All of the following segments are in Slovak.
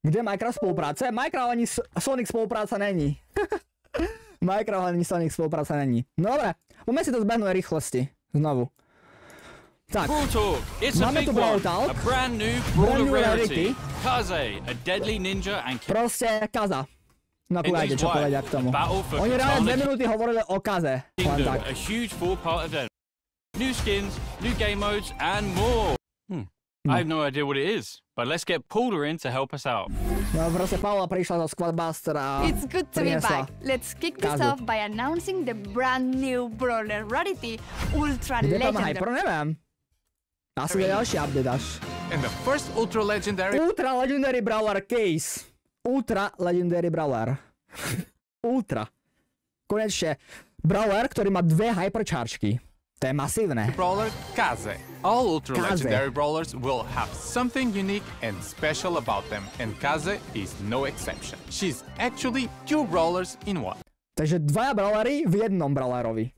Kde Minecraft spolupráce? Minecraft ani Sonic spolupráca není. Minecraft ani Sonic spolupráca není. No dobre, poďme si to zbehnúť rýchlosti. Znovu. Tak, máme tu Brawl Talk. Brand new rarity. Kaze, a deadly ninja and proste Kaza. No kúvajte, čo povedia k tomu. Oni reálne 2 minúty hovorili o Kaze. Len tak. A huge four-part event. New skins, new game modes, and more. I have no idea what it is, but let's get Paula in to help us out. No proste Paula prišla zo Squadbuster a It's good to be back. Let's kick this off by announcing the brand new brawler rarity, Ultra Kde tam Legendary. Hyper? Neviem. Asi ďalší update až. And the first Ultra Legendary Brawler case. Ultra Legendary Brawler. Ultra. Konečne. Brawler, ktorý má 2 hyperchargeky. To je masívne. Brawler Kaze. All Ultra Legendary Brawlers will have something unique and special about them, and Kaze is no exception. She's actually 2 brawlers in one. Takže 2 brawlery v jednom brawlerovi.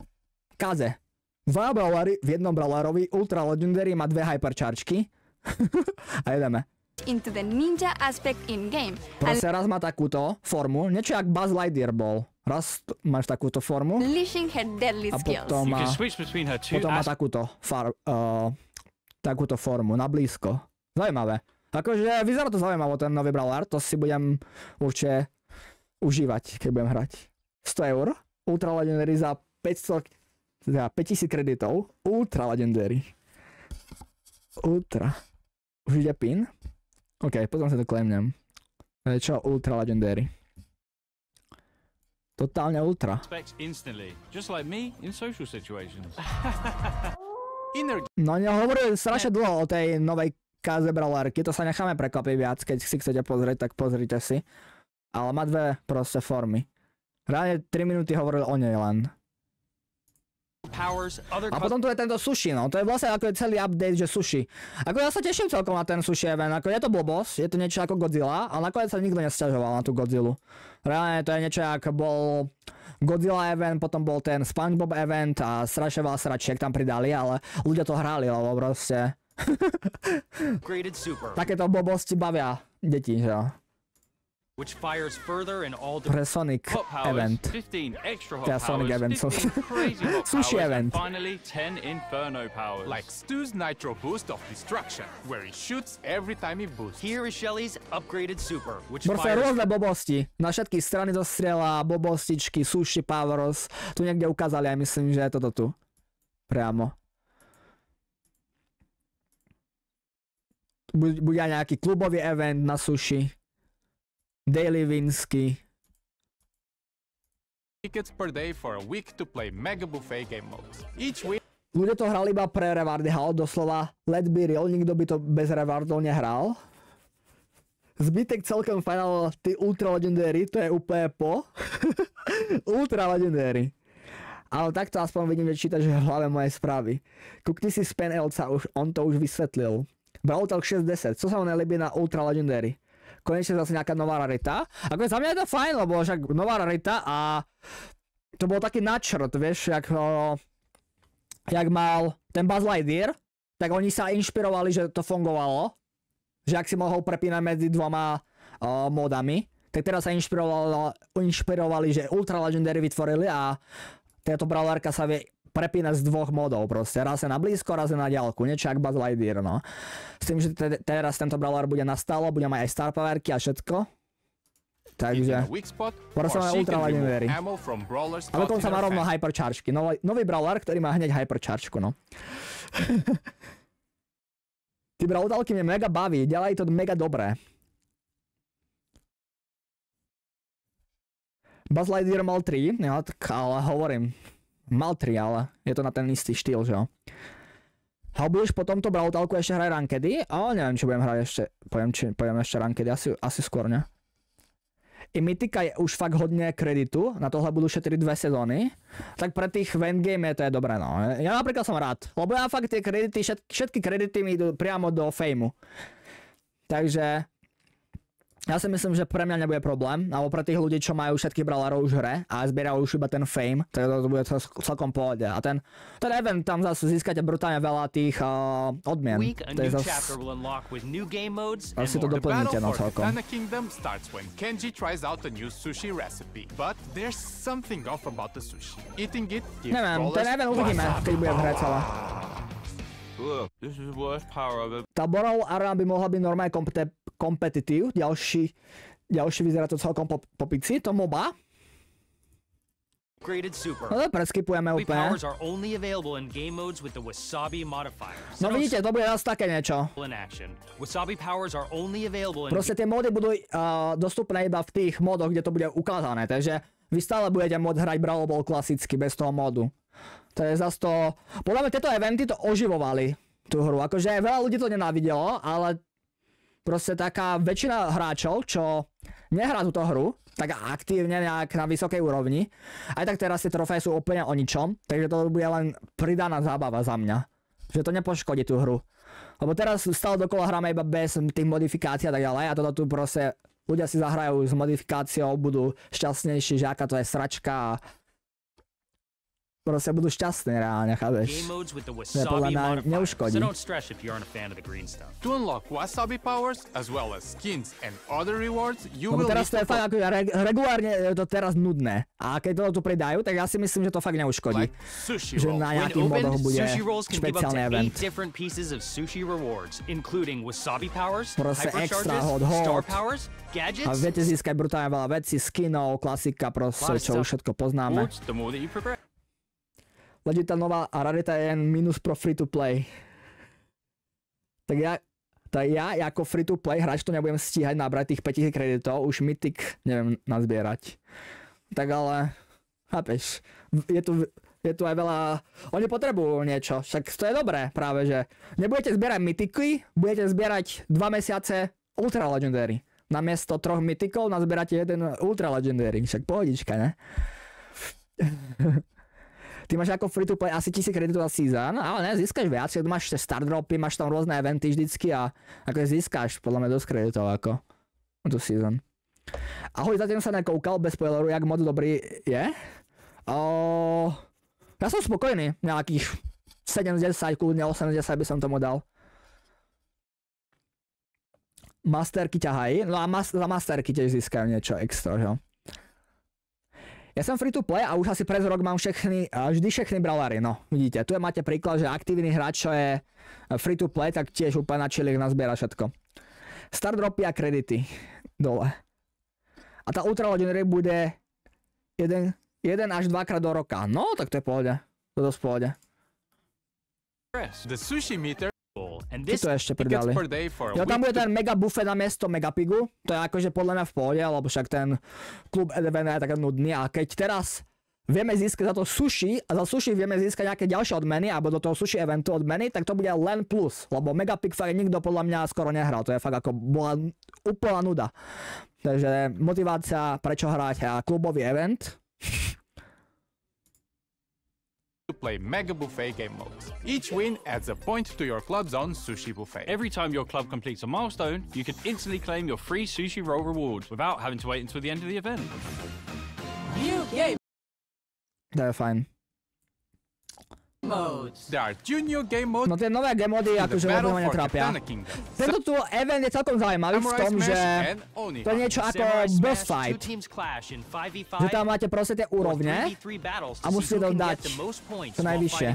Kaze. 2 brawlery v jednom brawlerovi. Ultra Legendary má 2 hyperchargeky. A jedeme. Into the ninja aspect in game. Proste raz má takúto formu. Niečo jak Buzz Lightyear bol. Raz máš takúto formu. Unleashing her deadly a skills. potom má takúto formu, na blízko. Zaujímavé. Akože vyzerá to zaujímavé, ten nový brawler, to si budem určite užívať, keď budem hrať. 100 €, Ultra Legendary za 5000 kreditov, Ultra Legendary. Ultra. Už ide pin? OK, potom sa to claimnem. Čo? Ultra Legendary. Totálne ultra. No nehovorili strašne dlho o tej novej Kaze brawlerky, to sa necháme prekvapiť viac, keď si chcete pozrieť, tak pozrite si. Ale má 2 proste formy. Reálne 3 minúty hovorili o nej len. A potom tu je tento sushi, no to je vlastne ako je celý update, že sushi. Ako ja sa teším celkom na ten sushi event, ako je to blbosť, je to niečo ako Godzilla, ale nakoniec sa nikto nesťažoval na tú Godzillu. Reálne to je niečo ako bol Godzilla event, potom bol ten SpongeBob event a strašne veľa sračiek tam pridali, ale ľudia to hrali, lebo proste takéto blbosti bavia deti, že jo. Pre Sonic event. Teda Sonic event. Sushi event. Like Stu's Nitro Boost of Destruction, where he shoots every time he boosts. Here is Shelly's upgraded super, which proste rôzne blbosti. Na všetky strany zo strieľa, blbostičky, sushi powers. Tu niekde ukázali aj myslím, že je toto tu. Priamo. Bude aj nejaký klubový event na sushi. Daily winsky. Tickets per day for a week to play mega buffet game modes. Each week ľudia to hrali iba pre rewardy, doslova let's be real, nikto by to bez rewardov nehral. Zbytek celkom final, ty Ultra Legendary, to je úplne po. Ultra Legendary. Ale takto aspoň vidím, že čítaš v hlave moje správy. Kúkni si Span Elca, on to už vysvetlil. Brawl Talk 60, co sa mu nelíbi na Ultra Legendary? Konečne zase nejaká nová rarita. Ako za mňa je to fajn, lebo však nová rarita a to bol taký načrt, vieš, jak mal ten Buzz Lightyear, tak oni sa inšpirovali, že to fungovalo, že ak si mohol prepínať medzi 2 módami, tak teraz sa inšpirovali, že Ultra Legendary vytvorili a táto brawlerka sa vie prepínať z 2 módov proste. Raz je na blízko, raz je na ďalku. Niečo jak Buzz Lightyear, no. S tým, že teraz tento brawler bude na stálo, bude mať aj star powerky a všetko. Takže proste máme Ultra Legendary. A dokonca má rovno hyperchargeky. Nový brawler, ktorý má hneď hyperchargeku, no. Tí Brawl Talky mne mega baví, ďalej to mega dobré. Buzz Lightyear mal 3, ja, tak ale hovorím. Mal 3, ale je to na ten istý štýl, že jo. A budeš po tomto Brawl Talku ešte hrať rankedy? Ale neviem, či budem hrať ešte, poviem ešte rankedy, asi skôr, ne? I Mythika je už fakt hodne kreditu, na tohle budú šetriť 2 sezóny, tak pre tých endgame to je dobré, no. Ja napríklad som rád, lebo ja fakt tie kredity, všetky kredity mi idú priamo do fejmu. Takže Ja si myslím, že pre mňa nebude problém, alebo pre tých ľudí, čo majú všetkých brawlerov už v hre a zbierajú už iba ten fame, tak to bude celkom pohode. A ten event, tam zase získate brutálne veľa tých odmien. To je zase... Asi to doplníte na celkom. The Kingdom starts when Kenji tries out a new sushi recipe. But there's something off about the sushi. Eating it gives neviem, ten event uvidíme, keď bude v hre celá. Tá Brawl Arena by mohla byť normálne kompetitív, ďalší vyzerá to celkom po pici, to MOBA. No to preskipujeme úplne. No vidíte, to bude zase také niečo. Proste tie mody budú dostupné iba v tých modoch, kde to bude ukázané, takže vy stále budete môcť hrať Brawl Ball klasicky bez toho modu. To je zase to... Podľa mňa tieto eventy to oživovali, tú hru. Akože veľa ľudí to nenávidelo, ale proste taká väčšina hráčov, čo nehrá túto hru, tak aktívne nejak na vysokej úrovni, aj tak teraz tie trofeje sú úplne o ničom, takže to bude len pridaná zábava za mňa. Že to nepoškodí tú hru. Lebo teraz stále dokola hráme iba bez tých modifikácií a tak ďalej a toto tu proste ľudia si zahrajú s modifikáciou, budú šťastnejší, že aká to je sračka a proste budú šťastní reálne, chápeš? To podľa mňa neuškodí. To unlock wasabi powers as well as skins and other rewards, you will teraz to je fakt ako regulárne je to teraz nudné. A keď to tu pridajú, tak ja si myslím, že to fakt neuškodí. Že na nejakých modoch bude špeciálny event. Proste extra hot. A viete získať brutálne veľa vecí, skinov, klasika, proste, čo už všetko poznáme. Lebo tá nová rarita je jen minus pro free to play. Tak ja ako free to play hráč to nebudem stíhať nabrať tých 5000 kreditov, už mythic neviem nazbierať. Tak ale, chápeš, je tu aj veľa, oni potrebujú niečo, však to je dobré práve, že nebudete zbierať mythicy, budete zbierať 2 mesiace ultra legendary. Namiesto 3 mythicov nazbierate jeden ultra legendary, však pohodička, ne? Ty máš ako free to play asi 1000 kreditov za season, ale ne, získaš viac, keď máš star dropy, máš tam rôzne eventy vždycky a ako získaš podľa mňa dosť kreditov ako tu season. Ahoj, zatím sa nekoukal, bez spoileru, jak moc dobrý je. Ja som spokojný, nejakých 70, kľudne 80 by som tomu dal. Masterky ťahají, no a za masterky tiež získajú niečo extra, že? Ja som free to play a už asi prez rok mám vždy všechny brawlery, no vidíte, tu máte príklad, že aktívny hráč, čo je free to play, tak tiež úplne na chillich nazbiera všetko. Star dropy a kredity dole. A tá ultra legendary bude 1 až 2 krát do roka, no tak to je pohode, to dosť pohode. The sushi meter. Čo to ešte pridali? Jo, tam bude ten mega buffet na miesto megapigu, to je akože podľa mňa v pohode, lebo však ten klub event je taký nudný a keď teraz vieme získať za to sushi a za sushi vieme získať nejaké ďalšie odmeny alebo do toho sushi eventu odmeny, tak to bude len plus, lebo megapig fakt nikto podľa mňa skoro nehral, to je fakt ako bola úplná nuda. Takže motivácia prečo hrať klubový event. To play Mega Buffet game modes. Each win adds a point to your club's own sushi buffet. Every time your club completes a milestone, you can instantly claim your free sushi roll reward without having to wait until the end of the event. New game To je fajn. modes. There are 2 new game modes. No tie nové game mody akože vôbec ma netrápia. Tento tu event je celkom zaujímavý v tom, že to je niečo ako boss fight. Že tam máte proste tie úrovne a musíte to dať to najvyššie.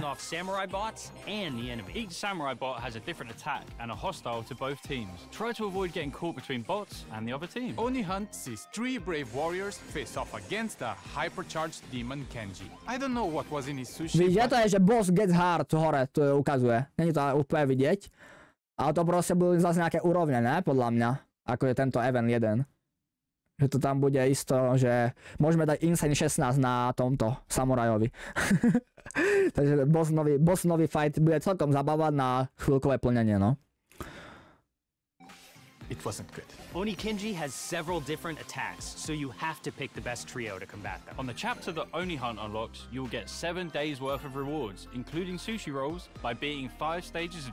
Each samurai bot has a different attack and a hostile to both teams. Try to avoid getting caught between bots and the other team. Oni Hunt sees 3 brave warriors face off against a hypercharged demon Kenji. I don't know what was in his sushi. Vidíte, to je, že boss gets hard hore, to ukazuje. Není to úplne vidieť. Ale to proste budú zase nejaké úrovne, ne? Podľa mňa. Ako je tento event 1. Že to tam bude isto, že môžeme dať Insane 16 na tomto samurajovi. Takže boss nový fight bude celkom zabávať na chvíľkové plnenie, no. It wasn't good. Oni Kenji has several different attacks, so you have to pick the best trio to combat them. On the chapter that Oni Hunt unlocks, you will get 7 days worth of rewards, including sushi rolls, by beating 5 stages of...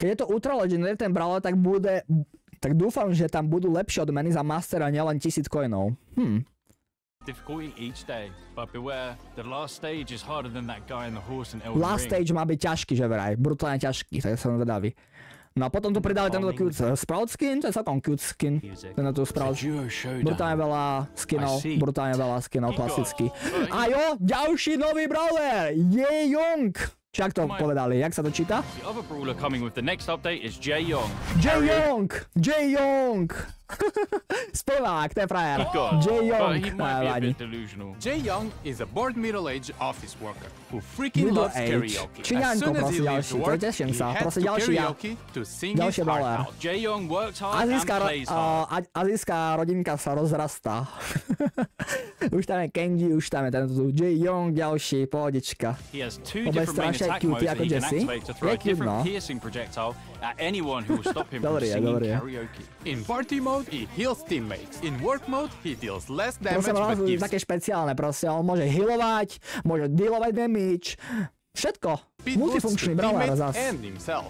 Keď je to Ultra Legendary ten brawler, tak dúfam, že tam budú lepšie odmeny za Mastera, nielen 1000 coinov. Difficulty each day, but beware, the last stage is harder than that guy in the horse and Elden Ring. Last stage má byť ťažký, že vraj, brutálne ťažký, tak som vedavý. No a potom tu pridali tento cute Sprout skin, to je celkom cute skin. Tento tu Sprout. Brutálne veľa skinov, klasicky. A jo, ďalší nový brawler, Jae-Young. Čak to povedali, jak sa to číta? The other brawler coming with the next update is Jae-Young. Jae-Young! Spevák, to je frajer. Jae-Young. Jae-Young is a bored middle-aged office worker who freaking loves karaoke. As soon as he leaves work, he heads to karaoke to sing his heart out. Jae-Young works hard and plays hard. Azijská rodinka sa rozrastá. Už tam je Kenji, už tam je tento tu Jae-Young, ďalší, pohodička. He has two different main attack modes that he can activate to throw a different piercing projectile at anyone who will stop him from singing karaoke. In party mode, he heals teammates. In work mode, he deals less damage but gives... Také špeciálne, proste, on môže healovať, môže dealovať damage, všetko. Multifunkčný brawler zas.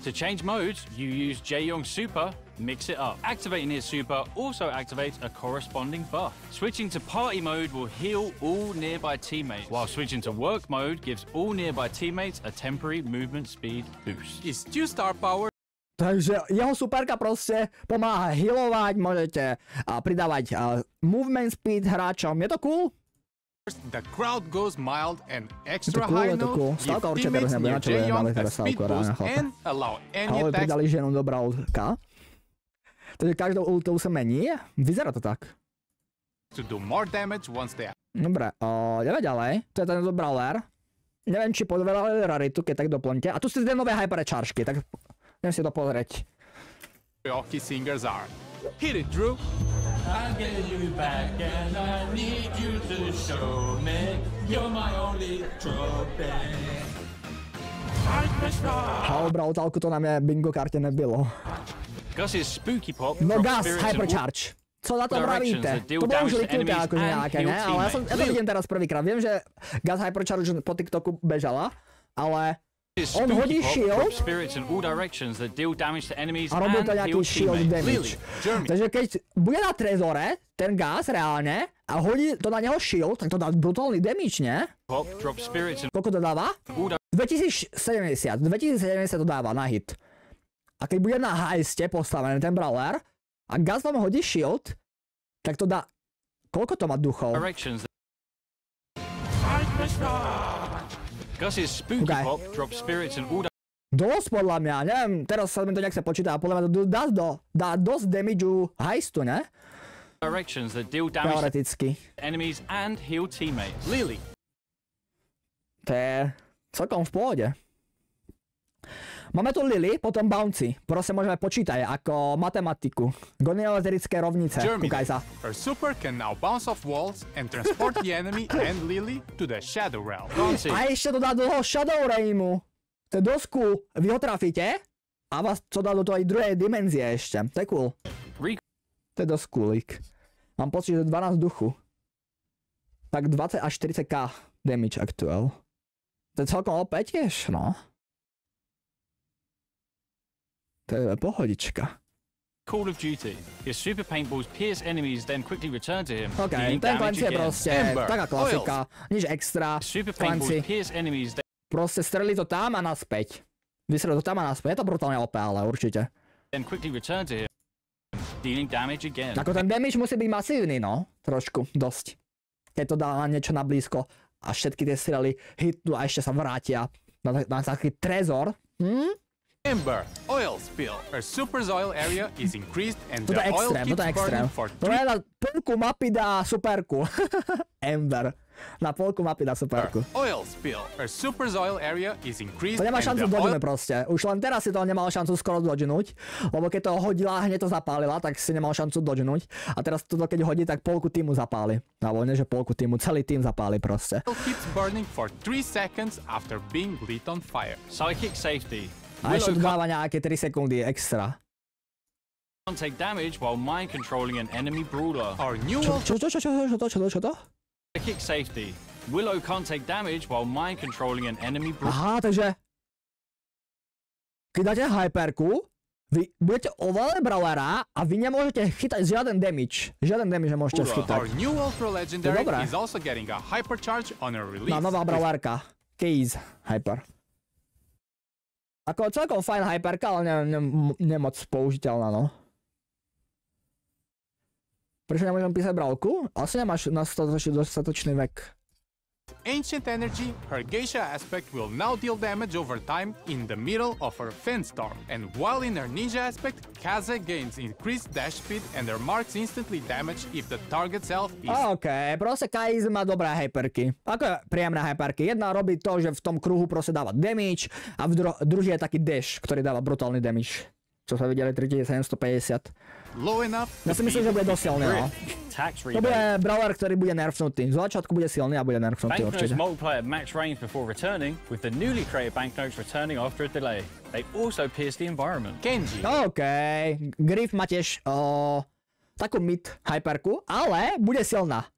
To change modes, you use Jae-Young's super, mix it up. Activating his super also activates a corresponding buff. Switching to party mode will heal all nearby teammates, while switching to work mode gives all nearby teammates a temporary movement speed boost. His 2-star power. Takže jeho superka proste pomáha healovať, môžete pridávať movement speed hráčom, je to cool? The crowd goes mild and extra high note, give určite teammates near Jae-Young a teraz speed boost and allow any ale attacks... pridali ženu do Brawlka. Takže každou ultou sa mení, vyzerá to tak. To do more damage once they are... Dobre, ideme ďalej, to je ten Brawler. Neviem, či podvelali raritu, keď tak doplňte. A tu sú tie nové hyperčaržky, tak idem si to pozrieť. Karaoke singers are. Hit it, Drew! I'm getting you back and I need you to show me you're my only trophy. Halo, Brawl Talku, to na mňa bingo karte nebylo. Gus's spooky pop. No Gus, hypercharge. Co na to pravíte? To bolo už liknuté akože nejaké, ne? Ale ja to vidím teraz prvýkrát. Viem, že Gus hypercharge po TikToku bežala, ale on hodí shield a robí to nejaký shield damage. Takže keď bude na trezore, ten Gus reálne, a hodí to na neho shield, tak to dá brutálny damage, ne? Koľko to dáva? 2070 to dáva na hit. A keď bude na heiste postavený ten brawler, a Gus vám hodí shield, tak to dá... Koľko to má duchov? Gus's spooky pop drops spirits and all Dosť podľa mňa, neviem, teraz sa mi to nejak sa počíta, podľa mňa to dá dosť damageu heistu, ne? directions that deal damage teoreticky to enemies and heal teammates. Lily. To je celkom v pohode. Máme tu Lily, potom Bouncy. Proste môžeme počítať ako matematiku. Goniometrické rovnice. Kúkaj sa. Her super can now bounce off walls and transport the enemy and Lily to the Shadow Realm. A ešte to dá do toho Shadow Realmu. To je dosť cool. Vy ho trafíte a vás to dá do toho aj druhej dimenzie ešte. To je cool. To je dosť coolík. Mám pocit, že 12 duchu. Tak 20 až 40k damage actual. To je celkom opäť tiež, no. To je pohodička. Call of Duty. Your super paintballs pierce enemies, then quickly return to him. OK, ten klanci je proste taká klasika. Nič extra. Super paintballs pierce enemies, then... Proste strelí to tam a naspäť. Vystrelí to tam a naspäť. Je to brutálne OP, ale určite. Then quickly return to him, dealing damage again. Ako ten damage musí byť masívny, no. Trošku, dosť. Keď to dá niečo na blízko a všetky tie strely hitnú a ešte sa vrátia na taký trezor. Ember, oil spill. Her super oil area is increased and the oil keeps burning for 3... To je na polku mapy dá superku. Ember. Na polku mapy dá superku. Oil spill. Her super oil area is increased to nemá šancu dodžnúť proste. Už len teraz si to nemal šancu skoro dodžnúť. Lebo keď to hodila a hneď to zapálila, tak si nemal šancu dodžnúť. A teraz toto keď hodí, tak polku týmu zapáli. Alebo nie, že polku týmu, celý tým zapáli proste. Oil keeps burning for 3 seconds after being lit on fire. Psychic safety. A ešte dáva nejaké 3 sekundy extra. Can't take damage while mind controlling an enemy brawler. Our new Čo to? Psychic safety. Willow can't take damage while mind controlling an enemy brawler. Aha, takže keď dáte hyperku, vy budete ovládať brawlera a vy nemôžete chytať žiaden damage. Žiaden damage nemôžete schytať. Our new Ultra Legendary is also getting a hypercharge on her release. No, nová brawlerka. Case Hyper. Ako celkom fajn hyperka, ale nemoc použiteľná, no. Prečo nemôžem písať brawlku? Asi nemáš dostatočný vek. Ancient Energy, her geisha aspect will now deal damage over time in the middle of her Fen Storm. And while in her ninja aspect, Kaze gains increased dash speed and her marks instantly damage if the target self is... OK, proste Kaiz má dobré hyperky. Ako je príjemné hyperky. Jedna robí to, že v tom kruhu proste dáva damage a druhý je taký dash, ktorý dáva brutálny damage. Čo sa videli 3750. Ja si myslím, že bude dosť silný, no. To bude brawler, ktorý bude nerfnutý. Z začiatku bude silný a bude nerfnutý určite. Banknotes multiply at max range before returning, with the newly created banknotes returning after a delay. They also pierce the environment. Kenji. OK, Griff má tiež takú mid hyperku, ale bude silná.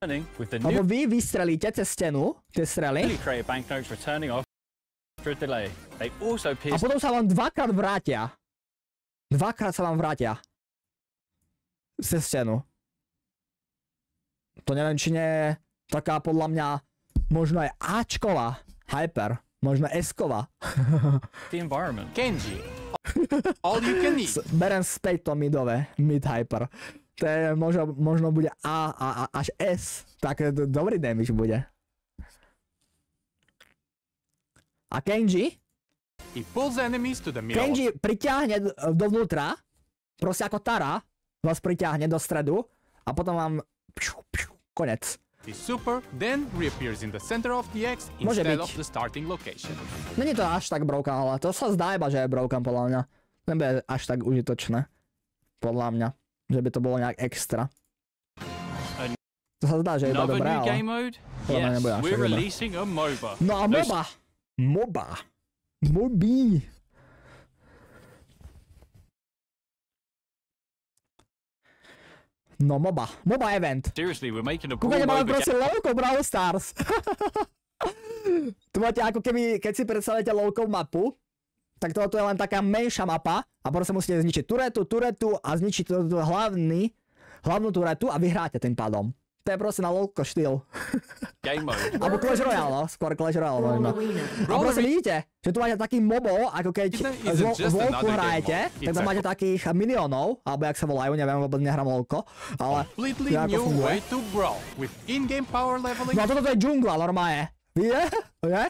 Lebo vy vystrelíte cez stenu, tie strely. Newly created banknotes returning after a delay. They also A pierce... potom sa vám dvakrát vrátia. Dvakrát sa vám vrátia. Cez stenu. To neviem, či nie je taká podľa mňa možno aj Ačková hyper. Možno S-ková. The environment. Kenji. All you can eat. Berem späť to midové. Mid hyper. To je možno bude A až S. Tak dobrý damage bude. A Kenji? He pulls enemies to the middle. Kenji priťahne dovnútra. Proste ako Tara. Vás priťahne do stredu. A potom vám... Konec. The super then reappears in the center of the X instead of the starting location. Není to až tak broken, ale to sa zdá iba, že je broken podľa mňa. Nebude až tak užitočné. Podľa mňa. Že by to bolo nejak extra. To sa zdá, že je iba dobré, ale... Podľa mňa nebude až tak dobré. No a MOBA. Moby. No MOBA event. Seriously, we're making a Kúkajte, máme proste lovko Brawl Stars. Tu máte ako keby, keď si predstavíte lovkov mapu, tak toto je len taká menšia mapa a proste musíte zničiť turetu a zničiť hlavnú turetu a vyhráte tým pádom. To je proste na lovko štýl. Game mode. Alebo Clash Royale, no. Skôr Clash Royale možno. A proste vidíte, že tu máte taký mobov, ako keď v LoLku hrajete, tak tam máte takých miliónov, alebo jak sa volajú, neviem, vôbec nehrám LoLko, ale completely new way to brawl with in-game power leveling. No a toto je džungla, normálne. Vidíte? Okay?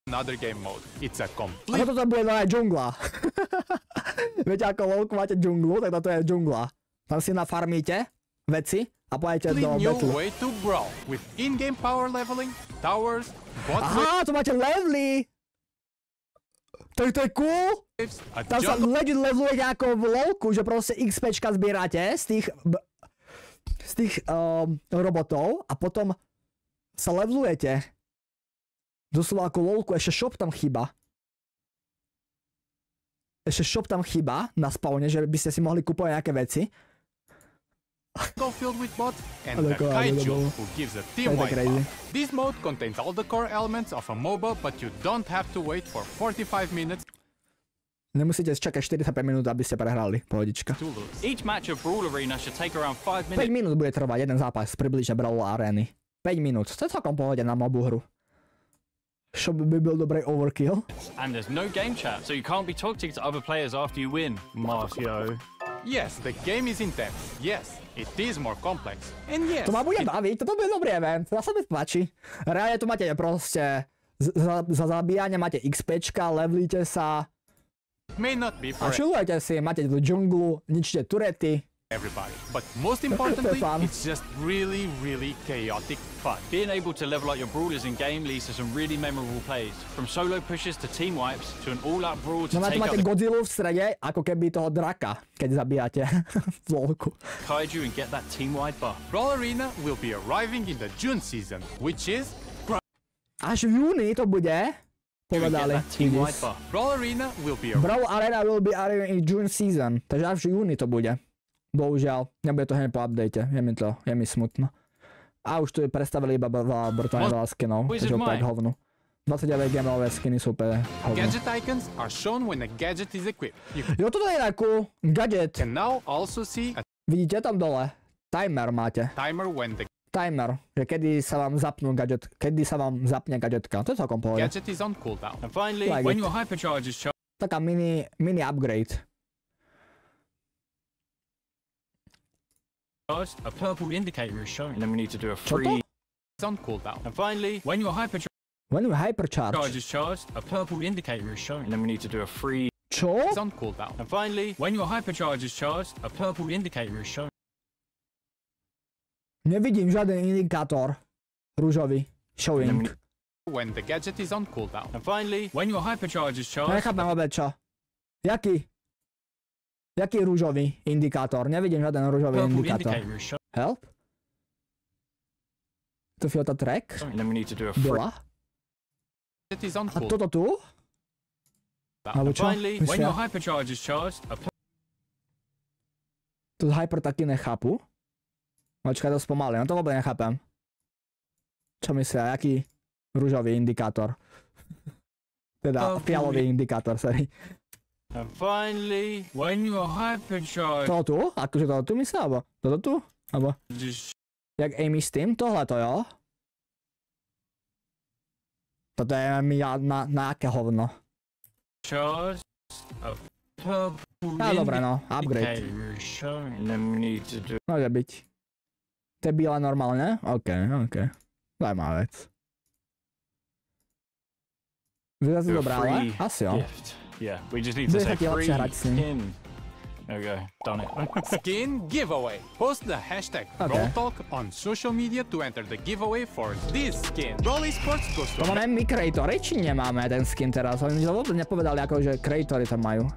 Another game mode. It's a complete... A toto bude normálne džungla. Viete, ako LoLku máte džunglu, tak toto je džungla. Tam si nafarmíte veci a pôjdete do battle. Way to brawl with in-game power leveling, towers, aha, tu máte levely! Tak to je cool! Tam sa legit levelujete ako v LoLku, že proste XPčka zbierate z tých robotov a potom sa levelujete. Doslova ako LoLku, ešte shop tam chýba. Ešte shop tam chýba na spawne, že by ste si mohli kúpovať nejaké veci. Filled with bots and the Kaiju, who gives a team-wide buff. This mode contains all the core elements of a MOBA, but you don't have to wait for 45 minutes. Nemusíte čakať 45 minút, aby ste prehrali. Pohodička. Each match of Brawl Arena should take around 5 5 minutes. minút bude trvať jeden zápas približne Brawl Areny. 5 minút. To je celkom pohode na mobu hru. Shop by byl dobrý overkill. And there's no game chat, so you can't be talking to other players after you win. Marcio. Yes, the game is intense. Yes, it is more complex. And yes, to ma bude baviť, toto bude dobrý event, to sa mi páči. Reálne tu máte proste za zabíjanie máte XPčka, levelíte sa. May not be for a chillujete si, máte tú džunglu, ničte turety. Everybody, but most importantly, it's just really chaotic fun. Being able to level up your brawlers in game leads to some really memorable plays, from solo pushes to team wipes to an all-out brawl to take out máte Godzillu v strede, ako keby toho draka, keď zabíjate v LoLku. Kaiju and get that team-wide buff. Brawl Arena will be arriving in the June season, which is až v júni to bude. Povedali. Brawl Arena will be arriving in June season, takže až v júni to bude. Bohužiaľ, nebude to hneď po update, je mi smutno. A už tu predstavili iba brutálne veľa skinov, takže opäť hovnu. 29 gemové skiny sú úplne hovno. Gadget icons are shown when a gadget is equipped. You Jo, toto je takú gadget. can now also see a Vidíte tam dole? Timer máte. timer when the Timer, že kedy sa vám zapnú gadget, kedy sa vám zapne gadgetka. To je celkom pohode. gadget is on cooldown. And finally, Like when it. your hypercharge is charged, Taká mini upgrade. a purple indicator is shown. And then we need to do a Čo to? free. It's on cooldown. And finally, when your hypercharge When you hypercharge. is charged, a purple indicator is shown. And then we need to do a free. Čo? It's on cooldown. And finally, when your hypercharge is charged, a purple indicator is shown. Nevidím žiaden indikátor. Rúžový. Showing. When the gadget is on cooldown. And finally, when your hypercharge is charged, Nechápem vôbec čo. Jaký rúžový indikátor? Nevidím žiaden rúžový purple indikátor. indicator is shown. Help? To filter track? And then we need to do a free. Byla? Gadget is on A cooldown. toto tu? Alebo And čo? finally, when your Myslia? hypercharge is charged, a Tu hyper taky nechápu. Počkaj, to spomalí, no to vôbec nechápem. Čo myslia, aký rúžový indikátor? Teda fialový indikátor, sorry. And finally, when your hypercharge Toto tu? Akože toto tu myslia, alebo toto tu? Alebo is jak AM6, tohle to jo? Toto je na aké hovno? charged, a purple Dobre no, upgrade. indicator is shown. And then we need to do Môže byť. To je biele normálne? OK. Zajímavá vec. Vyzerá to a dobré, ale? free Asi jo. gift. Yeah, we just need to Bude say taky lepšie free hrať s ním. skin. There we go, done it. Skin giveaway. Post the hashtag Brawl Talk on social media to enter the giveaway for this skin. Brawl Esports goes To to máme my creatory, či nemáme ten skin teraz? Oni vôbec nepovedali, ako že creatory tam majú.